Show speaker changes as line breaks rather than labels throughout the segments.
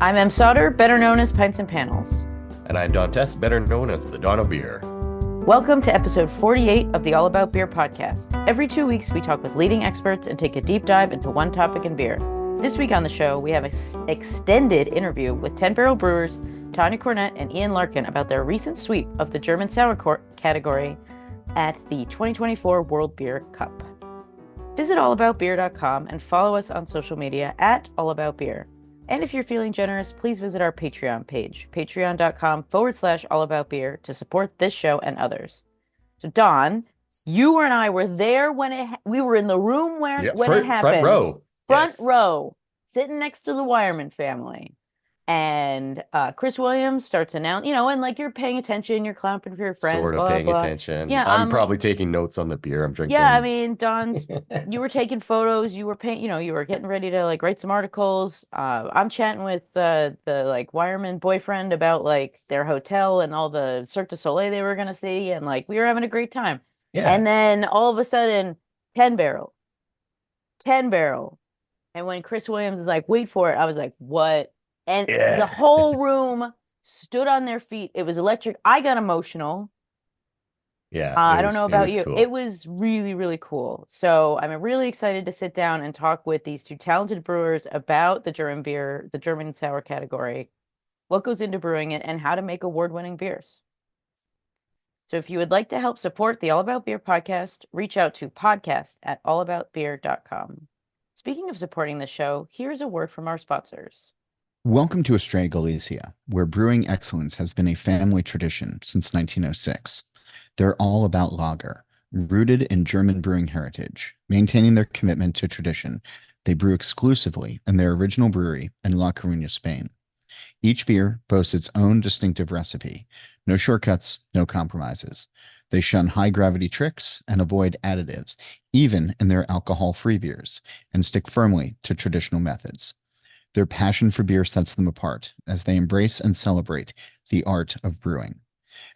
I'm Em Sauter, better known as Pints and Panels.
And I'm Don Tess, better known as the Don of Beer.
Welcome to episode 48 of the All About Beer podcast. Every 2 weeks, we talk with leading experts and take a deep dive into one topic in beer. This week on the show, we have an extended interview with 10 Barrel brewers Tonya, Cornett, and Ian Larkin about their recent sweep of the German sour category at the 2024 World Beer Cup. Visit allaboutbeer.com and follow us on social media at allaboutbeer. And if you're feeling generous, please visit our Patreon page, patreon.com/allaboutbeer, to support this show and others. So Don, you and I were there when we were in the room when it happened.
Front row.
Front row, sitting next to the Wireman family. And Chris Williams starts announcing, and like you're paying attention, you're clapping for your friends.
Sort of paying attention.
Yeah,
I'm probably taking notes on the beer I'm drinking.
Yeah, I mean, Don's, you were taking photos, you were you were getting ready to like write some articles. I'm chatting with the like Wireman boyfriend about like their hotel and all the Cirque du Soleil they were gonna see, and like we were having a great time.
Yeah.
And then all of a sudden, 10 barrel. And when Chris Williams is like, wait for it, I was like, what? And the whole room stood on their feet. It was electric. I got emotional.
Yeah.
I don't know about you.
Cool.
It was really, really cool. So I'm really excited to sit down and talk with these two talented brewers about the German beer, the German sour category, what goes into brewing it, and how to make award-winning beers. So if you would like to help support the All About Beer podcast, reach out to podcast@allaboutbeer.com. Speaking of supporting the show, here's a word from our sponsors.
Welcome to Estrella Galicia, where brewing excellence has been a family tradition since 1906. They're all about lager, rooted in German brewing heritage. Maintaining their commitment to tradition, they brew exclusively in their original brewery in La Coruña, Spain. Each beer boasts its own distinctive recipe. No shortcuts, no compromises. They shun high-gravity tricks and avoid additives, even in their alcohol-free beers, and stick firmly to traditional methods. Their passion for beer sets them apart as they embrace and celebrate the art of brewing.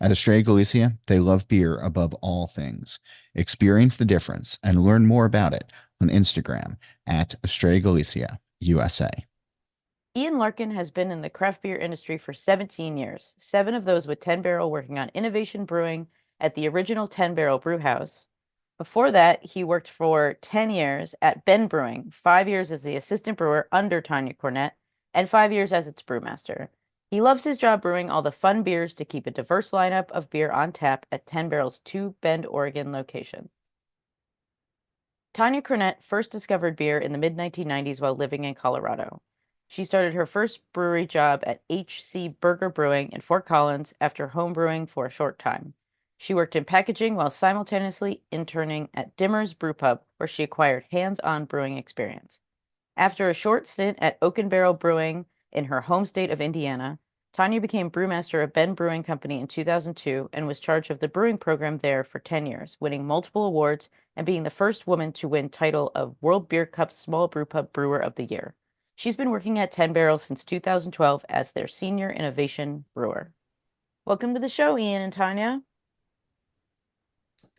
At Estrella Galicia, they love beer above all things. Experience the difference and learn more about it on Instagram at Estrella Galicia, USA.
Ian Larkin has been in the craft beer industry for 17 years, 7 of those with 10 Barrel working on innovation brewing at the original 10 Barrel brew house. Before that, he worked for 10 years at Ben Brewing, 5 years as the assistant brewer under Tonya Cornett, and 5 years as its brewmaster. He loves his job brewing all the fun beers to keep a diverse lineup of beer on tap at 10 Barrel's 2 Bend, Oregon location. Tonya Cornett first discovered beer in the mid-1990s while living in Colorado. She started her first brewery job at H.C. Berger Brewing in Fort Collins after home brewing for a short time. She worked in packaging while simultaneously interning at Dimmer's Brewpub, where she acquired hands-on brewing experience. After a short stint at Oak and Barrel Brewing in her home state of Indiana, Tonya became brewmaster of Ben Brewing Company in 2002 and was charged of the brewing program there for 10 years, winning multiple awards and being the first woman to win title of World Beer Cup Small Brewpub Brewer of the Year. She's been working at 10 Barrel since 2012 as their senior innovation brewer. Welcome to the show, Ian and Tonya.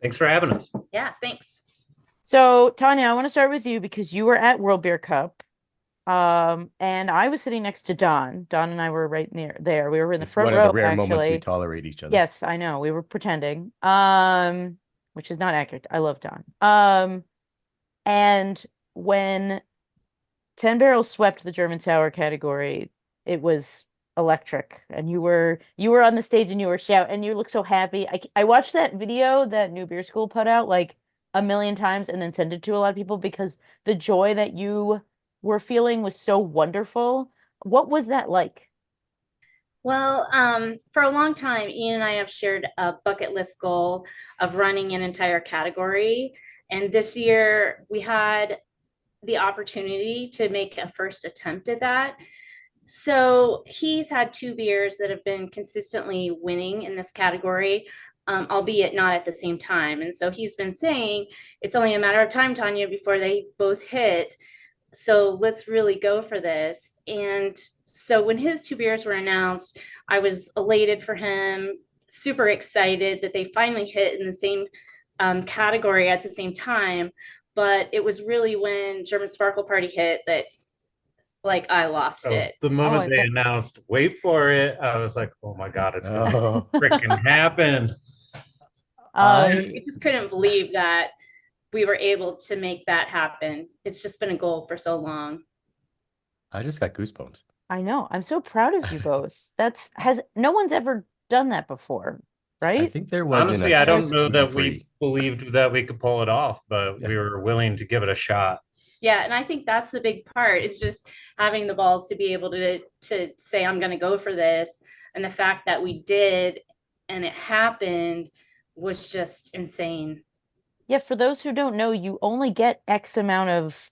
Thanks for having us.
Yeah, thanks.
So, Tonya, I want to start with you because you were at World Beer Cup. And I was sitting next to Don. Don and I were right near there. We were in the front row.
One of the rare
actually.
moments we tolerate each other.
Yes, I know. We were pretending. Which is not accurate. I love Don. And when 10 Barrel swept the German sour category, it was electric, and you were on the stage and you were shouting and you looked so happy. I watched that video that New Beer School put out like a million times and then sent it to a lot of people because the joy that you were feeling was so wonderful. What was that like?
Well, for a long time, Ian and I have shared a bucket list goal of running an entire category, and this year we had the opportunity to make a first attempt at that. So he's had 2 beers that have been consistently winning in this category, albeit not at the same time. And so he's been saying it's only a matter of time, Tonya, before they both hit. So let's really go for this. And so when his 2 beers were announced, I was elated for him, super excited that they finally hit in the same category at the same time. But it was really when German Sparkle Party hit that like I lost
So
it.
the
I
moment they
bet.
announced, wait for it, I was like, oh my God, it's gonna
Oh,
freaking happen.
I
I
just couldn't believe that we were able to make that happen. It's just been a goal for so long.
I just got goosebumps.
I know. I'm so proud of you both. No one's ever done that before,
I
right?
think there wasn't
Honestly, I
a
don't know that we
gluten-free.
believed that we could pull it off, but
Yeah.
we were willing to give it a shot.
Yeah, and I think that's the big part. It's just having the balls to be able to say I'm going to go for this, and the fact that we did and it happened was just insane.
Yeah, for those who don't know, you only get X amount of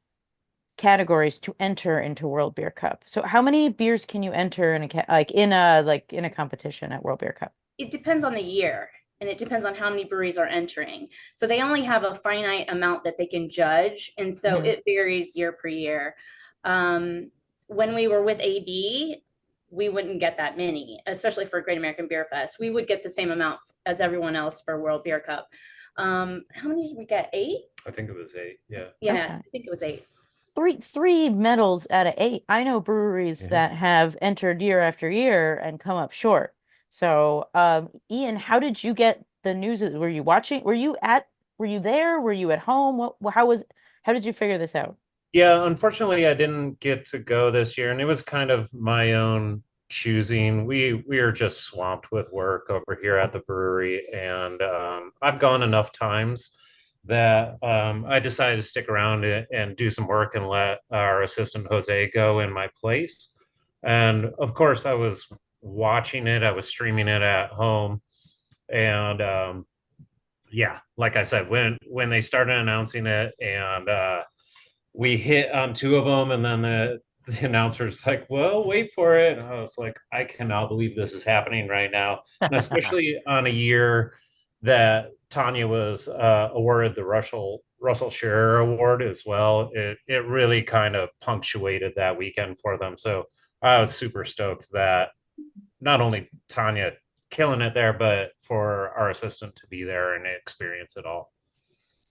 categories to enter into World Beer Cup. So how many beers can you enter in a competition at World Beer Cup?
It depends on the year, and it depends on how many breweries are entering. So they only have a finite amount that they can judge, and so
Mhm.
it varies year per year. When we were with AB, we wouldn't get that many, especially for Great American Beer Fest. We would get the same amount as everyone else for World Beer Cup. How many did we get? 8?
I think it was 8. Yeah.
Yeah,
Okay.
I think it was 8.
Three medals out of 8. I know breweries
Yeah.
that have entered year after year and come up short. So, Ian, how did you get the news? Were you watching? Were you there? Were you at home? How did you figure this out?
Yeah, unfortunately, I didn't get to go this year, and it was kind of my own choosing. We are just swamped with work over here at the brewery, and I've gone enough times that I decided to stick around and do some work and let our assistant Jose go in my place. And of course, I was watching it, I was streaming it at home, and yeah, like I said, when they started announcing it and we hit on 2 of them, and then the announcer's like, well, wait for it. And I was like, I cannot believe this is happening right now. And especially on a year that Tonya was awarded the Russell Scherer Award as well. It really kind of punctuated that weekend for them. So I was super stoked that not only Tonya killing it there, but for our assistant to be there and experience it all.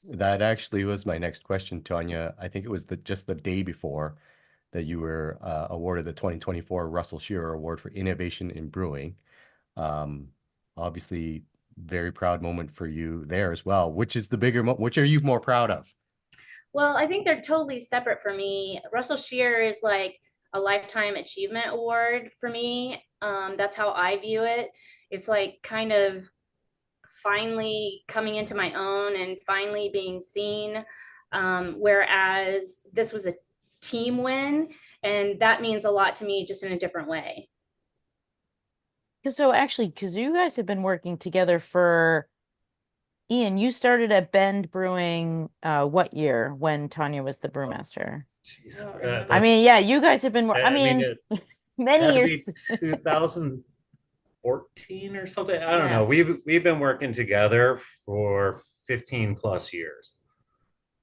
That actually was my next question, Tonya. I think it was just the day before that you were awarded the 2024 Russell Scherer Award for Innovation in Brewing. Um, Obviously, very proud moment for you there as well. Which is the which are you more proud of?
Well, I think they're totally separate for me. Russell Scherer is like a lifetime achievement award for me. That's how I view it. It's like kind of finally coming into my own and finally being seen. Whereas this was a team win, and that means a lot to me just in a different way.
Because you guys have been working together for Ian, you started at Bend Brewing, what year when Tonya was the brewmaster?
Jeez,
I don't remember.
I mean, yeah, you guys have been,
I mean, it
many
had to
years.
be 2014 or something. I don't
Yeah.
know. We've been working together for 15 plus years.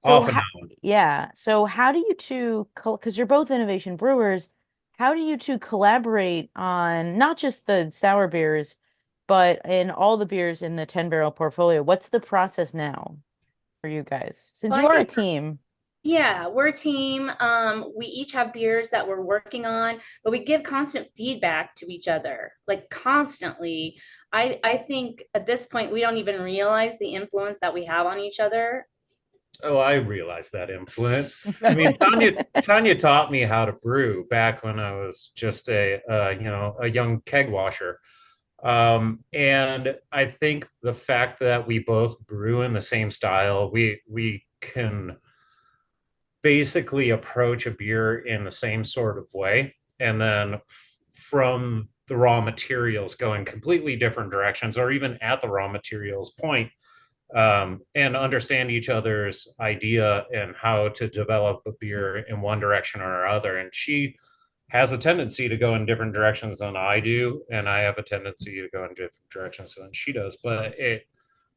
So,
Off and on.
yeah. So how do you two, because you're both innovation brewers, how do you two collaborate on not just the sour beers, but in all the beers in the 10 barrel portfolio? What's the process now for you guys? Since
Well,
you
I
are a
think
team.
Yeah, we're a team. We each have beers that we're working on, but we give constant feedback to each other, like constantly. I think at this point we don't even realize the influence that we have on each other.
Oh, I realized that influence. I mean, Tanya taught me how to brew back when I was just a young keg washer. And I think the fact that we both brew in the same style, we can basically approach a beer in the same sort of way, and then from the raw materials go in completely different directions, or even at the raw materials point, and understand each other's idea and how to develop a beer in one direction or other. And she has a tendency to go in different directions than I do, and I have a tendency to go in different directions than she does. But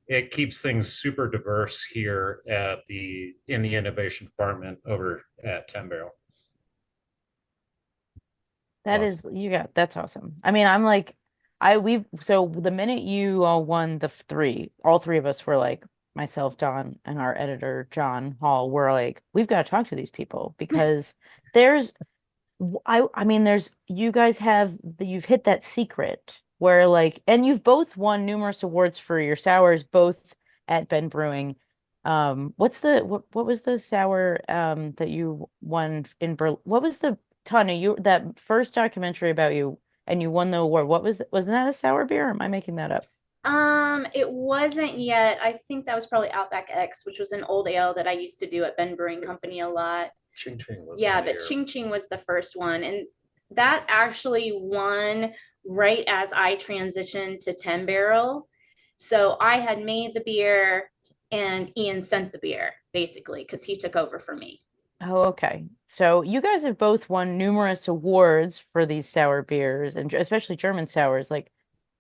it keeps things super diverse here in the innovation department over at 10 Barrel.
That's awesome. I mean, so the minute you all won all three of us were like, myself, Don, and our editor, John Hall, were like, we've got to talk to these people because there's I mean, you guys you've hit that secret where like, and you've both won numerous awards for your sours, both at Ben Brewing. What was the sour that you won in Berlin? What was the Tanya, you that first documentary about you and you won the award? Wasn't that a sour beer? Or am I making that up?
It wasn't yet. I think that was probably Outback X, which was an old ale that I used to do at Ben Brewing Company a lot.
Ching Ching was
Yeah,
one
but
year.
Ching Ching was the first one, and that actually won right as I transitioned to 10 barrel. So I had made the beer and Ian sent the beer basically because he took over for me.
Oh, okay. So you guys have both won numerous awards for these sour beers and especially German sours. Like,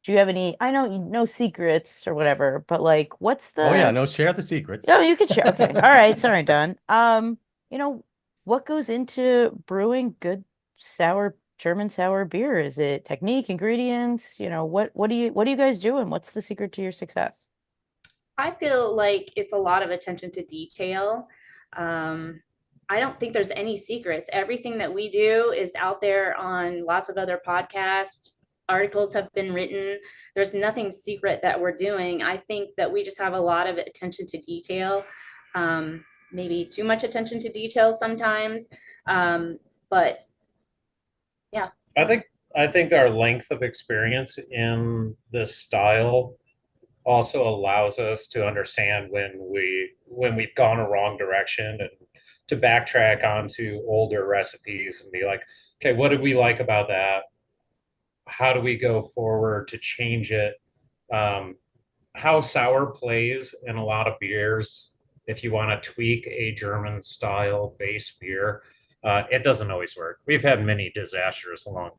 do you have any, I know no secrets or whatever, but like what's
Oh yeah,
the
no, share the secrets.
Oh, you could share. Okay. All right. Sorry, Don. You know, what goes into brewing good sour German sour beer? Is it technique, ingredients? What do you guys do and what's the secret to your success?
I feel like it's a lot of attention to detail. Um, I don't think there's any secrets. Everything that we do is out there on lots of other podcasts. Articles have been written. There's nothing secret that we're doing. I think that we just have a lot of attention to detail, maybe too much attention to detail sometimes. But yeah.
I think I think our length of experience in this style also allows us to understand when we've gone a wrong direction and to backtrack onto older recipes and be like, okay, what did we like about that? How do we go forward to change it? Um, how sour plays in a lot of beers. If you want to tweak a German style base beer, it doesn't always work. We've had many disasters along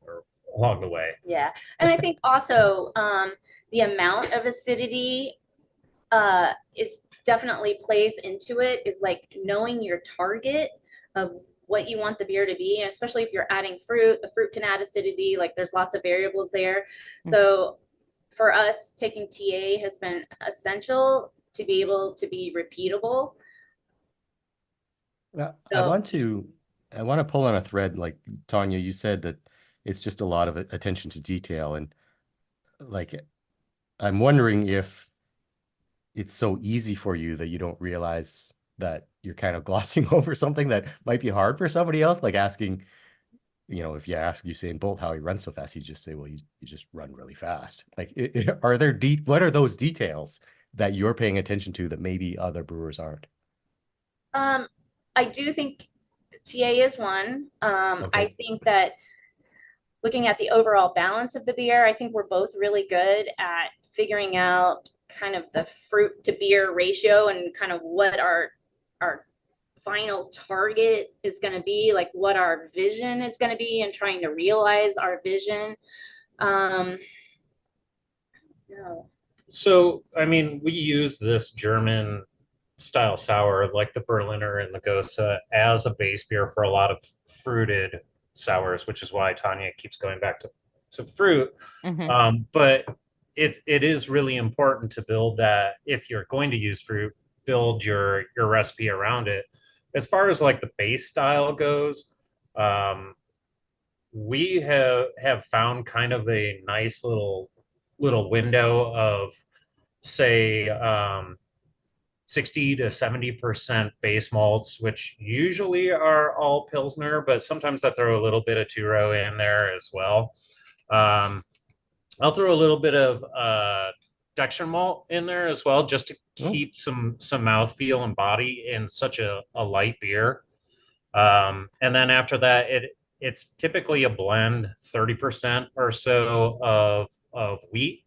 the way.
Yeah. And I think also the amount of acidity is definitely plays into it, is like knowing your target of what you want the beer to be, especially if you're adding fruit. The fruit can add acidity, like there's lots of variables there. So for us, taking TA has been essential to be able to be repeatable.
Yeah,
So
I want to pull on a thread. Like Tanya, you said that it's just a lot of attention to detail, and like I'm wondering if it's so easy for you that you don't realize that you're kind of glossing over something that might be hard for somebody else, like asking, if you ask Usain Bolt how he runs so fast, he'd just say, well, you just run really fast. Like, what are those details that you're paying attention to that maybe other brewers aren't?
I do think TA is one.
Okay.
I think that looking at the overall balance of the beer, I think we're both really good at figuring out kind of the fruit to beer ratio and kind of what our final target is going to be, like what our vision is going to be, and trying to realize our vision. No.
So, I mean, we use this German style sour like the Berliner and the Gose as a base beer for a lot of fruited sours, which is why Tanya keeps going back to fruit. But it is really important to build that. If you're going to use fruit, build your recipe around it. As far as like the base style goes, we have found kind of a nice little window of say 60 to 70% base malts, which usually are all Pilsner, but sometimes I throw a little bit of two-row in there as well. I'll throw a little bit of Dexter malt in there as well, just to keep some mouthfeel and body in such a light beer. And then after that, it's typically a blend, 30% or so of wheat.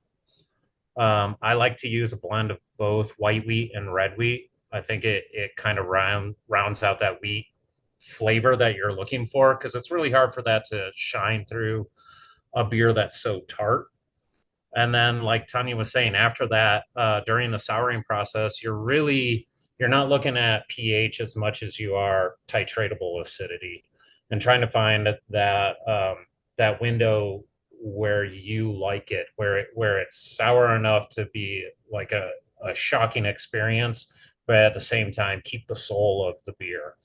I like to use a blend of both white wheat and red wheat. I think it kind of rounds out that wheat flavor that you're looking for, because it's really hard for that to shine through a beer that's so tart. And then, like Tanya was saying, after that, during the souring process, you're not looking at pH as much as you are titratable acidity, and trying to find that window where you like it, where it's sour enough to be like a shocking experience, but at the same time keep the soul of the beer.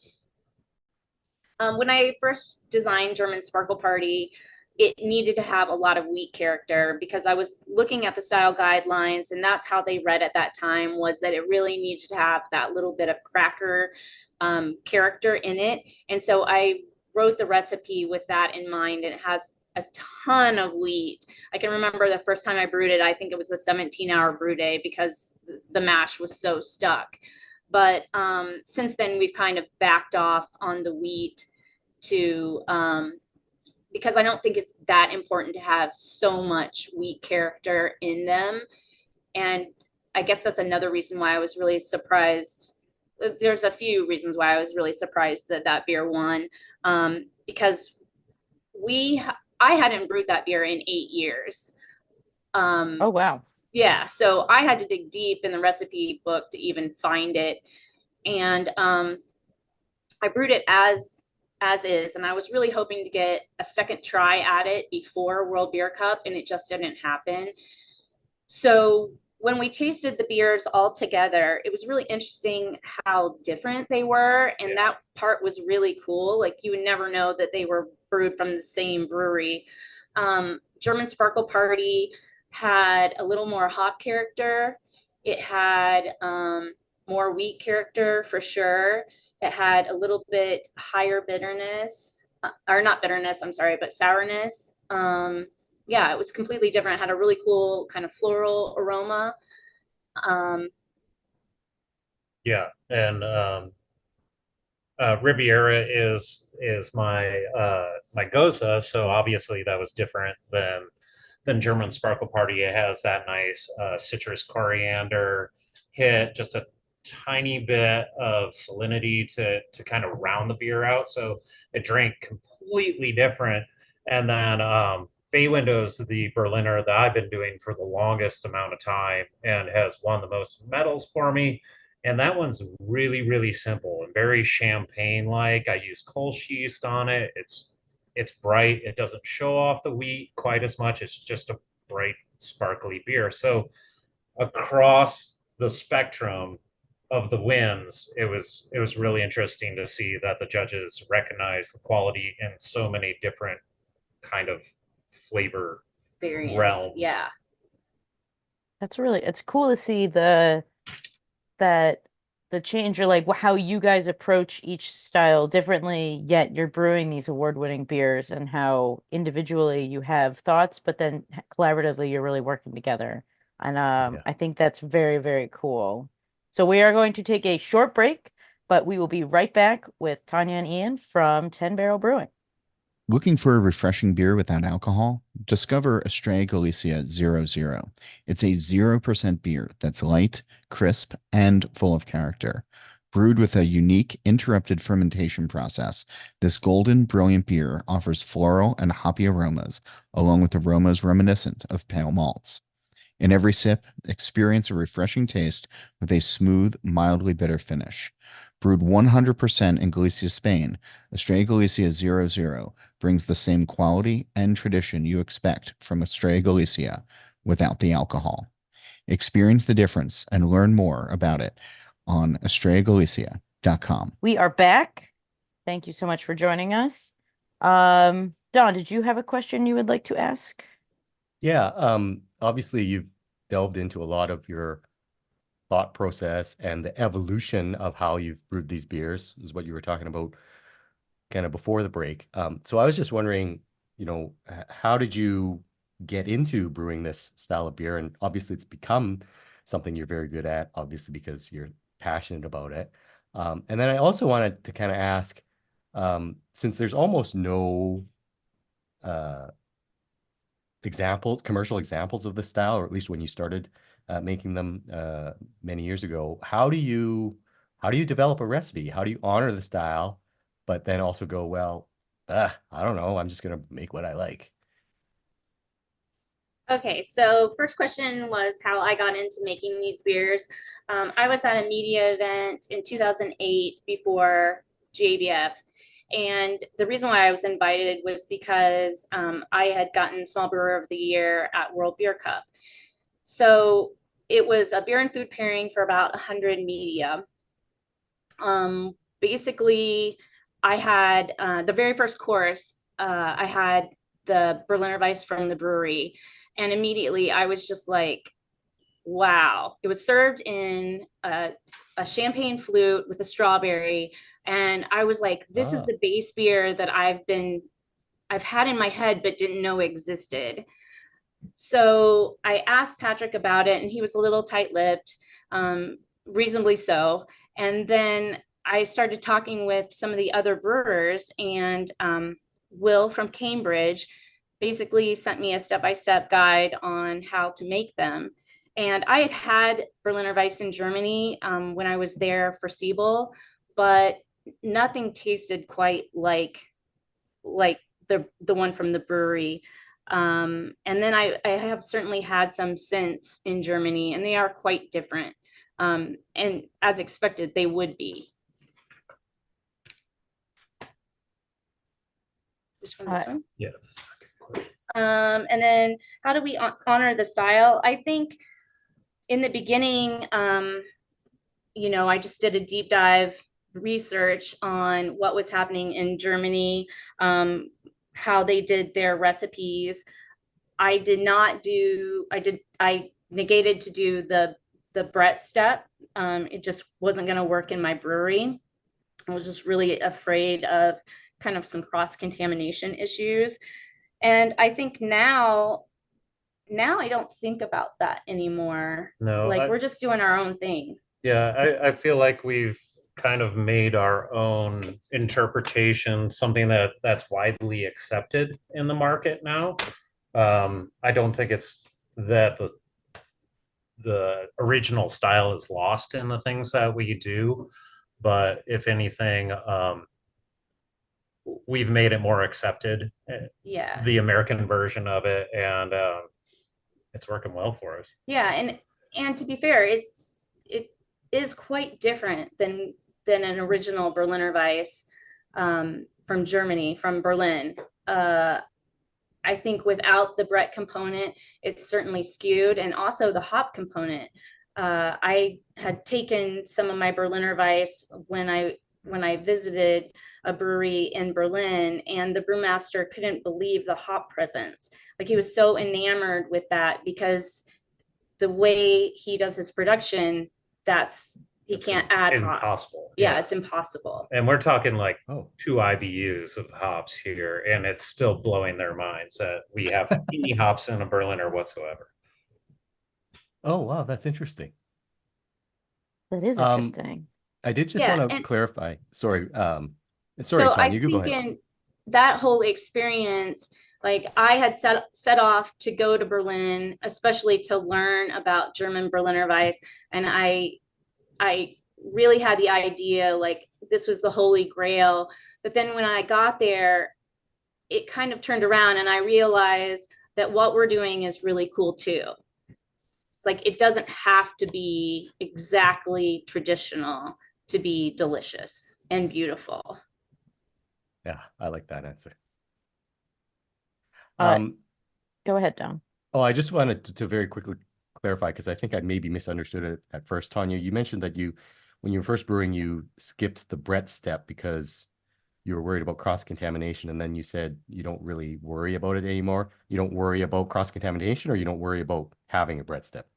When I first designed German Sparkle Party, it needed to have a lot of wheat character because I was looking at the style guidelines, and that's how they read at that time, was that it really needed to have that little bit of cracker character in it. And so I wrote the recipe with that in mind, and it has a ton of wheat. I can remember the first time I brewed it, I think it was a 17-hour brew day because the mash was so stuck. But since then, we've kind of backed off on the wheat to because I don't think it's that important to have so much wheat character in them. And I guess that's another reason why I was really surprised. There's a few reasons why I was really surprised that that beer won, because I hadn't brewed that beer in 8 years.
Oh, wow.
Yeah, so I had to dig deep in the recipe book to even find it. And I brewed it as is, and I was really hoping to get a second try at it before World Beer Cup, and it just didn't happen. So when we tasted the beers all together, it was really interesting how different they were, and that part was really cool. Like, you would never know that they were brewed from the same brewery. German Sparkle Party had a little more hop character. It had more wheat character for sure. It had a little bit higher bitterness, or not bitterness, I'm sorry, but sourness. Yeah, it was completely different. It had a really cool kind of floral aroma.
Yeah, and Riviera is my Gose, so obviously that was different than German Sparkle Party. It has that nice citrus coriander hit, just a tiny bit of salinity to kind of round the beer out. So it drank completely different. And then Bay Window's the Berliner that I've been doing for the longest amount of time and has won the most medals for me. And that one's really, really simple and very champagne-like. I use Kolsch yeast on it. It's bright. It doesn't show off the wheat quite as much. It's just a bright, sparkly beer. So across the spectrum of the wins, it was really interesting to see that the judges recognize the quality in so many different kind of flavor
Variants.
realms.
Yeah.
It's cool to see the change, or like how you guys approach each style differently, yet you're brewing these award-winning beers, and how individually you have thoughts, but then collaboratively you're really working together. And I think that's very, very cool. So we are going to take a short break, but we will be right back with Tonya and Ian from 10 Barrel Brewing.
Looking for a refreshing beer without alcohol? Discover Estrella Galicia 00. It's a 0% beer that's light, crisp, and full of character. Brewed with a unique interrupted fermentation process, this golden, brilliant beer offers floral and hoppy aromas, along with aromas reminiscent of pale malts. In every sip, experience a refreshing taste with a smooth, mildly bitter finish. Brewed 100% in Galicia, Spain, Estrella Galicia 00 brings the same quality and tradition you expect from Estrella Galicia without the alcohol. Experience the difference and learn more about it on estrellagalicia.com.
We are back. Thank you so much for joining us. Don, did you have a question you would like to ask?
Yeah, obviously you've delved into a lot of your thought process and the evolution of how you've brewed these beers is what you were talking about kind of before the break. So I was just wondering, how did you get into brewing this style of beer? And obviously it's become something you're very good at, obviously because you're passionate about it. And then I also wanted to kind of ask, since there's almost no commercial examples of this style, or at least when you started making them many years ago, how do you develop a recipe? How do you honor the style, but then also go, well, I don't know, I'm just gonna make what I like?
Okay, so first question was how I got into making these beers. I was at a media event in 2008 before GABF. And the reason why I was invited was because I had gotten Small Brewer of the Year at World Beer Cup. So it was a beer and food pairing for about 100 media. Basically, I had the very first course, I had the Berliner Weisse from the brewery. And immediately I was just like, wow. It was served in a champagne flute with a strawberry. And I was like, this is
Ah,
the base beer that I've had in my head, but didn't know existed. So I asked Patrick about it, and he was a little tight-lipped, reasonably so. And then I started talking with some of the other brewers, and Will from Cambridge basically sent me a step-by-step guide on how to make them. And I had Berliner Weiss in Germany when I was there for Siebel, but nothing tasted quite like the one from the brewery. And then I have certainly had some since in Germany, and they are quite different. And as expected, they would be. Which one, this one?
Yeah. The second place.
And then how do we honor the style? I think in the beginning, you know, I just did a deep dive research on what was happening in Germany, how they did their recipes. I negated to do the Brett step. It just wasn't going to work in my brewery. I was just really afraid of kind of some cross contamination issues. And I think now I don't think about that anymore.
No,
Like we're just doing our own thing.
yeah, I feel like we've kind of made our own interpretation, something that's widely accepted in the market now. I don't think it's that the original style is lost in the things that we do, but if anything, we've made it more accepted,
Yeah.
the American version of it, and it's working well for us.
Yeah, and to be fair, it is quite different than an original Berliner Weiss from Germany, from Berlin. I think without the Brett component, it's certainly skewed, and also the hop component. I had taken some of my Berliner Weiss when I visited a brewery in Berlin, and the brewmaster couldn't believe the hop presence. Like he was so enamored with that because the way he does his production, he
It's
can't add hops.
impossible.
Yeah,
Yeah.
it's impossible.
And we're talking like
oh,
2 IBUs of hops here, and it's still blowing their minds that we have any hops in a Berliner whatsoever.
oh, wow, that's interesting.
That is
Um,
interesting.
I did just
Yeah,
want to
and-
clarify. Sorry,
So
Tonya,
I
you go
think
ahead.
in that whole experience, like I had set off to go to Berlin, especially to learn about German Berliner Weiss, and I really had the idea like this was the holy grail. But then when I got there, it kind of turned around, and I realized that what we're doing is really cool too. It's like it doesn't have to be exactly traditional to be delicious and beautiful.
Yeah, I like that answer.
Uh,
Um,
Go ahead, Dom.
oh, I just wanted to very quickly clarify because I think I maybe misunderstood it at first, Tonya. You mentioned that when you were first brewing, you skipped the Brett step because you were worried about cross-contamination, and then you said you don't really worry about it anymore. You don't worry about cross-contamination, or you don't worry about having a Brett step.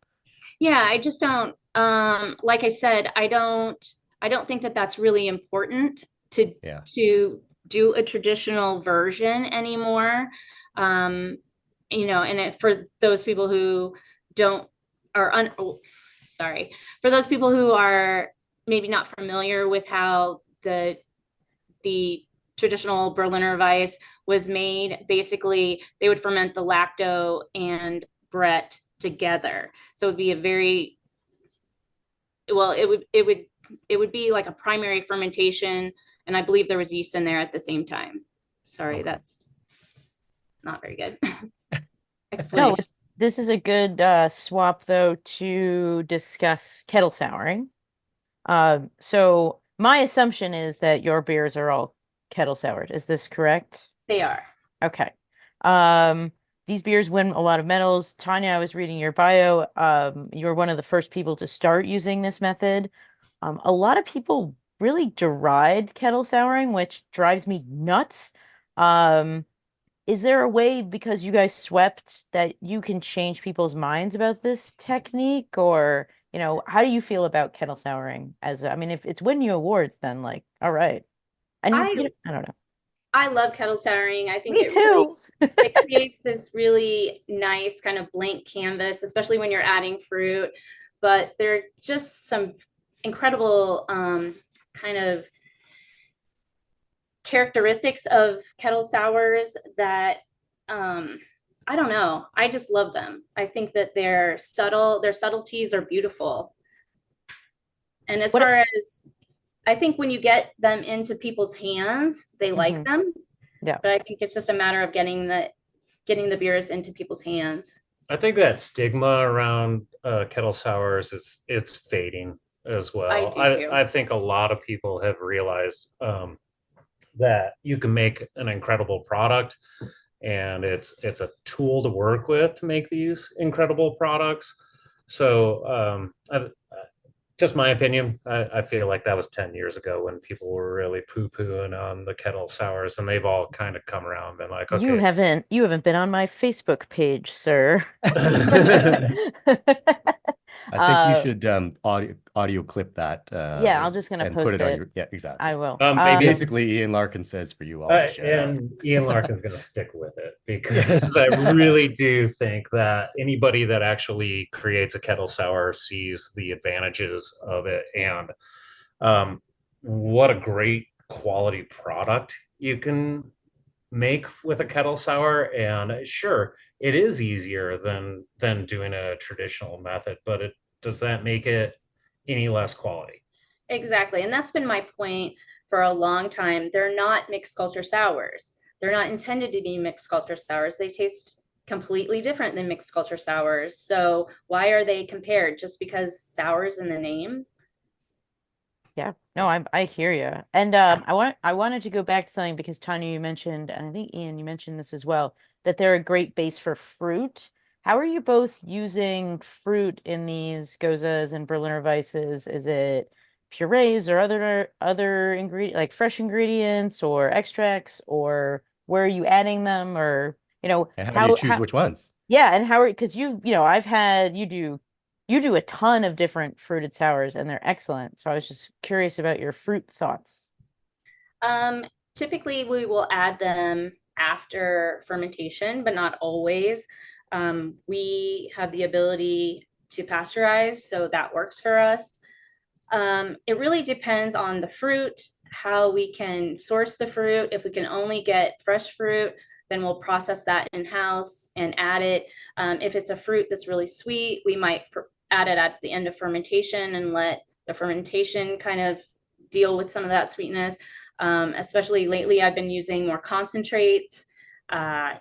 Yeah, I just don't like I said, I don't think that that's really important
Yeah.
to do a traditional version anymore. You know, and for those people who don't for those people who are maybe not familiar with how the traditional Berliner Weiss was made, basically they would ferment the lacto and Brett together. So it would be it would be like a primary fermentation, and I believe there was yeast in there at the same time. Sorry,
Okay.
that's not very good.
No,
Explanation.
this is a good swap though to discuss kettle souring. So my assumption is that your beers are all kettle soured. Is this correct?
They are.
Okay. These beers win a lot of medals. Tonya, I was reading your bio. You were one of the first people to start using this method. A lot of people really deride kettle souring, which drives me nuts. Um, is there a way, because you guys swept, that you can change people's minds about this technique? Or, how do you feel about kettle souring? I mean, if it's winning you awards, then like, all right. And
I
I don't know.
I love kettle souring. I think
Me
it really
too.
it creates this really nice kind of blank canvas, especially when you're adding fruit. But there are just some incredible kind of characteristics of kettle sours that I don't know. I just love them. I think that their subtleties are beautiful. And as
What?
far as I think when you get them into people's hands, they like
Mhm.
them.
Yeah.
But I think it's just a matter of getting the beers into people's hands.
I think that stigma around kettle sours is it's fading as
I
well.
do too.
I think a lot of people have realized that you can make an incredible product, and it's a tool to work with to make these incredible products. So just my opinion, I feel like that was 10 years ago when people were really poo-pooing on the kettle sours, and they've all kind of come around and been like,
You
okay.
haven't been on my Facebook page, sir.
I think you
Uh,
should audio clip that
yeah, I'm just gonna
and put
post
it on
it.
your, yeah, exactly.
I will.
Maybe
Basically, Ian Larkin says for you all to shut up.
and Ian Larkin's going to stick with it because I really do think that anybody that actually creates a kettle sour sees the advantages of it, and what a great quality product you can make with a kettle sour. And sure, it is easier than doing a traditional method, but does that make it any less quality?
Exactly. And that's been my point for a long time. They're not mixed culture sours. They're not intended to be mixed culture sours. They taste completely different than mixed culture sours. So why are they compared? Just because sours in the name?
Yeah, no, I hear you. And I wanted to go back to something because Tanya, you mentioned, and I think Ian, you mentioned this as well, that they're a great base for fruit. How are you both using fruit in these gozas and Berliner Weisses? Is it purees or other ingredient like fresh ingredients or extracts, or where are you adding them, or
And how do you choose
how
which ones?
yeah, and how are because I've had you do a ton of different fruited sours and they're excellent. So I was just curious about your fruit thoughts.
Um, Typically, we will add them after fermentation, but not always. We have the ability to pasteurize, so that works for us. It really depends on the fruit, how we can source the fruit. If we can only get fresh fruit, then we'll process that in-house and add it. If it's a fruit that's really sweet, we might add it at the end of fermentation and let the fermentation kind of deal with some of that sweetness. Especially lately, I've been using more concentrates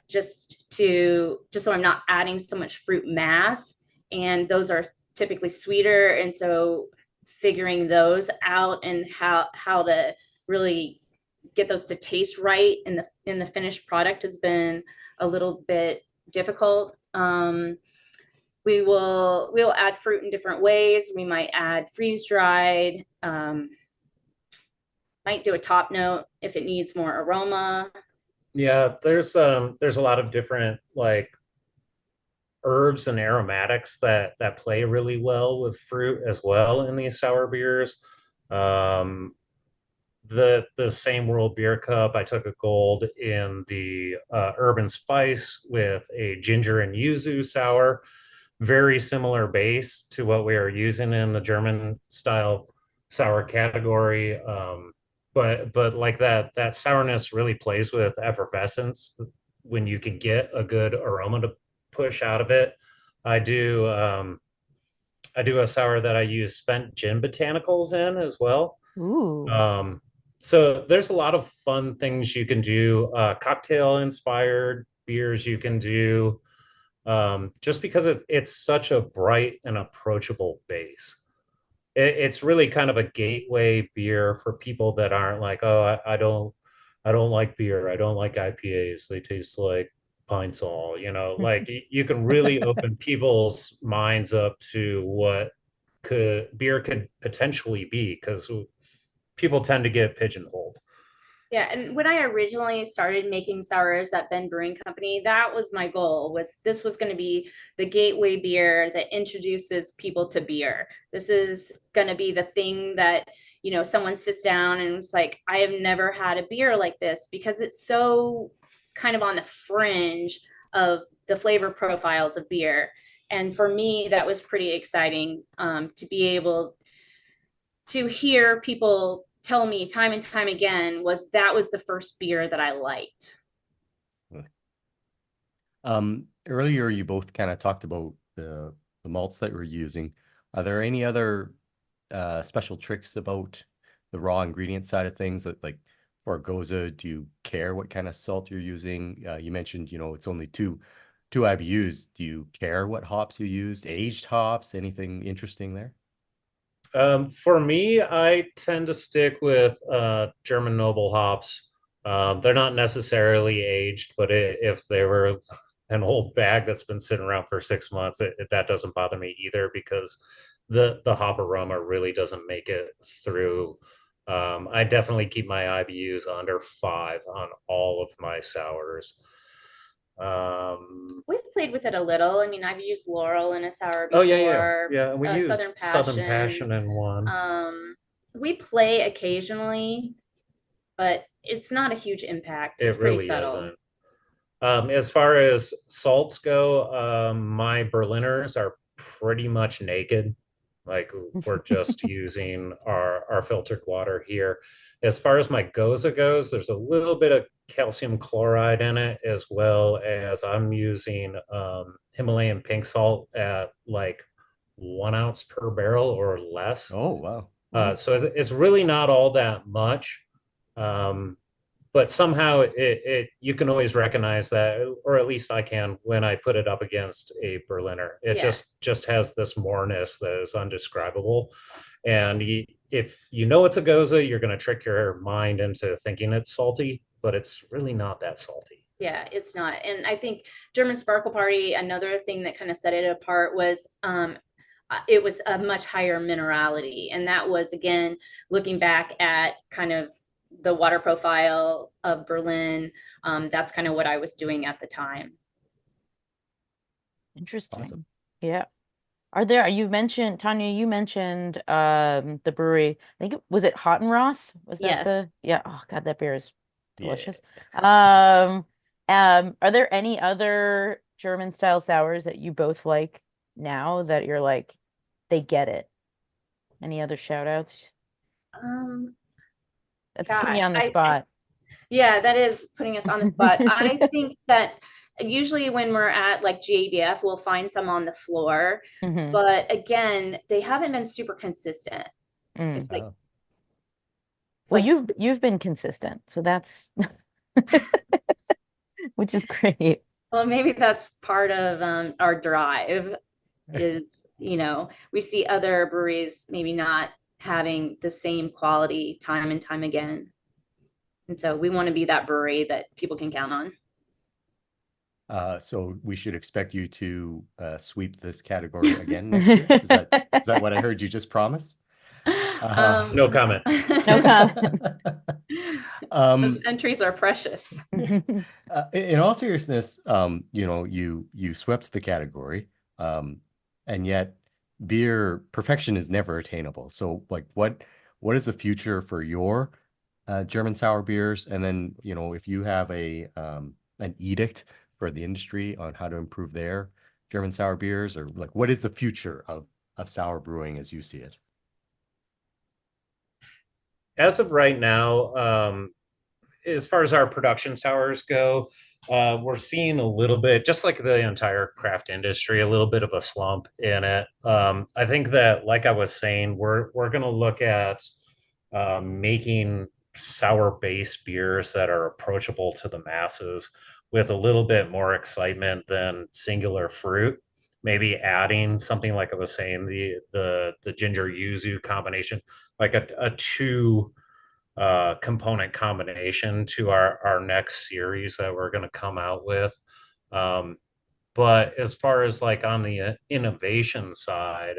just so I'm not adding so much fruit mass. And those are typically sweeter. And so figuring those out and how to really get those to taste right in the finished product has been a little bit difficult. We'll add fruit in different ways. We might add freeze dried. Might do a top note if it needs more aroma.
Yeah, there's a lot of different like herbs and aromatics that play really well with fruit as well in these sour beers. Um, the same world beer cup, I took a gold in the urban spice with a ginger and yuzu sour, very similar base to what we are using in the German style sour category. But like that sourness really plays with effervescence when you can get a good aroma to push out of it. I do I do a sour that I use spent gin botanicals in as well.
Ooh.
Um, so there's a lot of fun things you can do, cocktail inspired beers you can do, just because it's such a bright and approachable base. It's really kind of a gateway beer for people that aren't like, oh, I don't like beer. I don't like IPAs. They taste like pine sol, like you can really open people's minds up to what beer could potentially be. Because people tend to get pigeonholed.
Yeah, and when I originally started making sours at Ben Brewing Company, that was my goal. Was this was going to be the gateway beer that introduces people to beer. This is going to be the thing that, someone sits down and it's like, I have never had a beer like this, because it's so kind of on the fringe of the flavor profiles of beer. And for me, that was pretty exciting, to be able to hear people tell me time and time again that was the first beer that I liked.
Earlier, you both kind of talked about the malts that we're using. Are there any other special tricks about the raw ingredient side of things that, like, for Gose, do you care what kind of salt you're using? You mentioned, it's only two IBUs. Do you care what hops you used? Aged hops? Anything interesting there?
For me, I tend to stick with German noble hops. They're not necessarily aged, but if they were an old bag that's been sitting around for 6 months, that doesn't bother me either, because the hop aroma really doesn't make it through. I definitely keep my IBUs under 5 on all of my sours.
We've played with it a little. I mean, I've used laurel in a sour
Oh
before.
yeah. We use
Southern
Southern
Passion.
Passion in one.
We play occasionally, but it's not a huge impact. It's
It
pretty
really
subtle.
isn't. As far as salts go, my Berliners are pretty much naked. Like, we're just using our filtered water here. As far as my Gose goes, there's a little bit of calcium chloride in it, as well as I'm using Himalayan pink salt at like 1 ounce per barrel or less.
Oh, wow.
So it's really not all that much. But somehow you can always recognize that, or at least I can, when I put it up against a Berliner. It just has this moreness that is undescribable. And if you know it's a Gose, you're going to trick your mind into thinking it's salty, but it's really not that salty.
Yeah, it's not. And I think German Sparkle Party, another thing that kind of set it apart was it was a much higher minerality. And that was, again, looking back at kind of the water profile of Berlin. That's kind of what I was doing at the time.
Interesting.
Awesome.
Yeah. You mentioned, Tonya, you mentioned the brewery. I think was it Hottenroth? Was that
Yes.
yeah. Oh God, that beer is
Yeah.
delicious. Are there any other German style sours that you both like now that you're like, they get it? Any other shout outs? That's putting you on the spot.
Yeah, that is putting us on the spot. I think that usually when we're at like GABF, we'll find some on the floor.
Mhm.
But again, they haven't been super consistent.
Mm.
It's like,
Oh.
Well,
like,
you've been consistent, so that's which is great.
well, maybe that's part of our drive is, we see other breweries maybe not having the same quality time and time again. And so we want to be that brewery that people can count on.
So we should expect you to sweep this category again next year. Is that what I heard you just promise?
No comment.
No comment.
Those entries are precious.
In all seriousness, you swept the category, and yet beer perfection is never attainable. So, like, what is the future for your German sour beers? And then, if you have an edict for the industry on how to improve their German sour beers, or like, what is the future of sour brewing as you see it?
As of right now, as far as our production sours go, we're seeing a little bit, just like the entire craft industry, a little bit of a slump in it. I think that, like I was saying, we're going to look at making sour-based beers that are approachable to the masses with a little bit more excitement than singular fruit. Maybe adding something, like I was saying, the ginger yuzu combination, like a two component combination to our next series that we're going to come out with. But as far as like on the innovation side,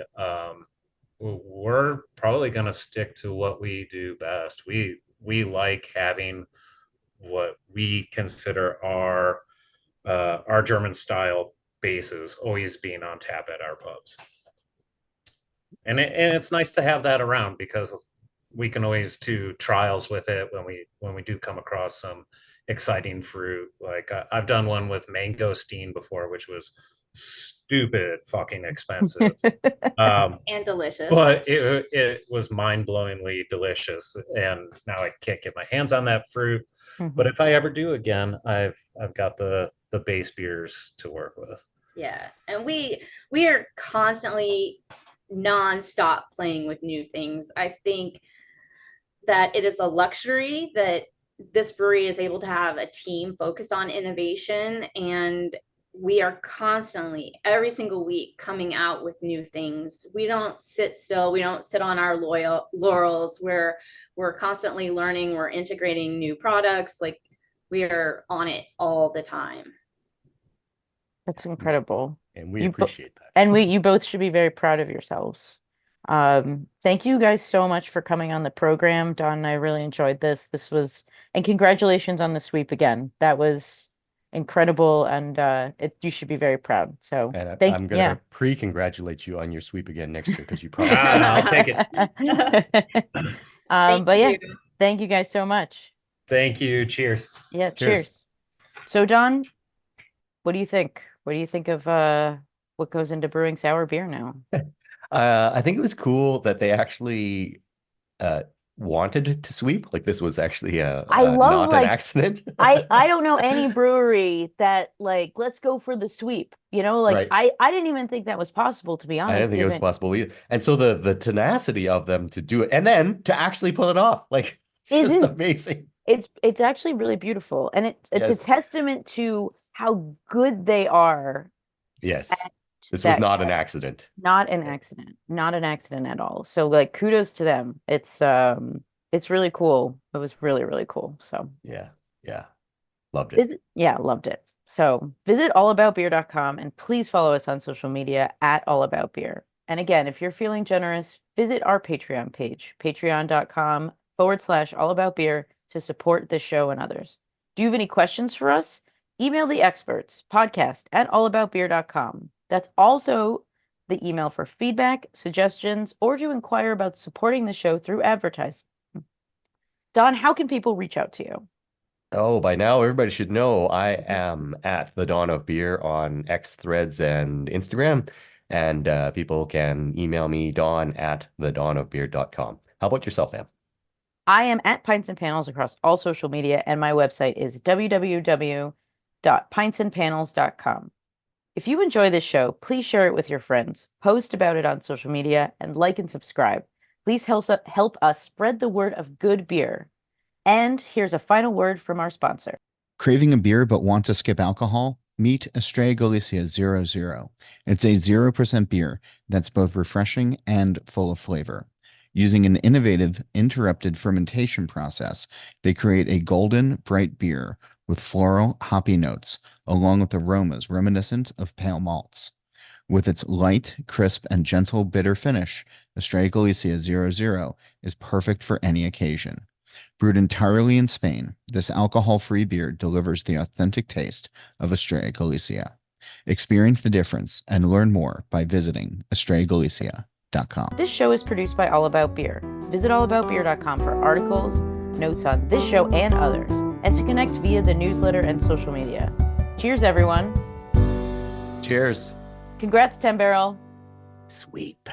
we're probably going to stick to what we do best. We like having what we consider our German style bases always being on tap at our pubs. And it's nice to have that around because we can always do trials with it when we do come across some exciting fruit. Like I've done one with mangosteen before, which was stupid fucking expensive.
And delicious.
But it was mind-blowingly delicious, and now I can't get my hands on that fruit. But if I ever do again, I've got the base beers to work with.
Yeah, and we are constantly nonstop playing with new things. I think that it is a luxury that this brewery is able to have a team focused on innovation, and we are constantly every single week coming out with new things. We don't sit still. We don't sit on our laurels. We're constantly learning. We're integrating new products. Like we are on it all the time.
That's incredible.
And we appreciate that.
And you both should be very proud of yourselves. Thank you guys so much for coming on the program. Don and I really enjoyed this. And congratulations on the sweep again. That was incredible, and you should be very proud. So
And I'm gonna pre-congratulate you on your sweep again next year because you probably
I'll take it.
But yeah, thank you guys so much.
Thank you. Cheers.
Yeah, cheers. So Don, what do you think? What do you think of what goes into brewing sour beer now?
I think it was cool that they actually wanted to sweep. Like this was actually not an accident.
I don't know any brewery that like, let's go for the sweep. You know, like
Right.
I didn't even think that was possible, to be honest.
I didn't think it was possible either. And so the tenacity of them to do it and then to actually pull it off, like it's just amazing.
It's actually really beautiful, and it's
Yes.
a testament to how good they are.
Yes. This was not an accident.
Not an accident. Not an accident at all. So like kudos to them. It's really cool. It was really, really cool. So
Yeah. Loved it.
Loved it. So visit allaboutbeer.com and please follow us on social media at allaboutbeer. And again, if you're feeling generous, visit our Patreon page, patreon.com/allaboutbeer to support this show and others. Do you have any questions for us? Email the experts, podcast@allaboutbeer.com. That's also the email for feedback, suggestions, or to inquire about supporting the show through advertising. Don, how can people reach out to you?
Oh, by now everybody should know I am at the Dawn of Beer on X, Threads, and Instagram. And people can email me, don@thedawnofbeer.com. How about yourself, Em?
I am at Pints and Panels across all social media, and my website is www.pintsandpanels.com. If you enjoy this show, please share it with your friends, post about it on social media, and like and subscribe. Please help us spread the word of good beer. And here's a final word from our sponsor.
Craving a beer but want to skip alcohol? Meet Estrella Galicia 00. It's a 0% beer that's both refreshing and full of flavor. Using an innovative interrupted fermentation process, they create a golden, bright beer with floral, hoppy notes, along with aromas reminiscent of pale malts. With its light, crisp, and gentle bitter finish, Estrella Galicia 00 is perfect for any occasion. Brewed entirely in Spain, this alcohol-free beer delivers the authentic taste of Estrella Galicia. Experience the difference and learn more by visiting estrellagalicia.com.
This show is produced by All About Beer. Visit allaboutbeer.com for articles, notes on this show and others, and to connect via the newsletter and social media. Cheers, everyone.
Cheers.
Congrats, 10 Barrel.
Sweep.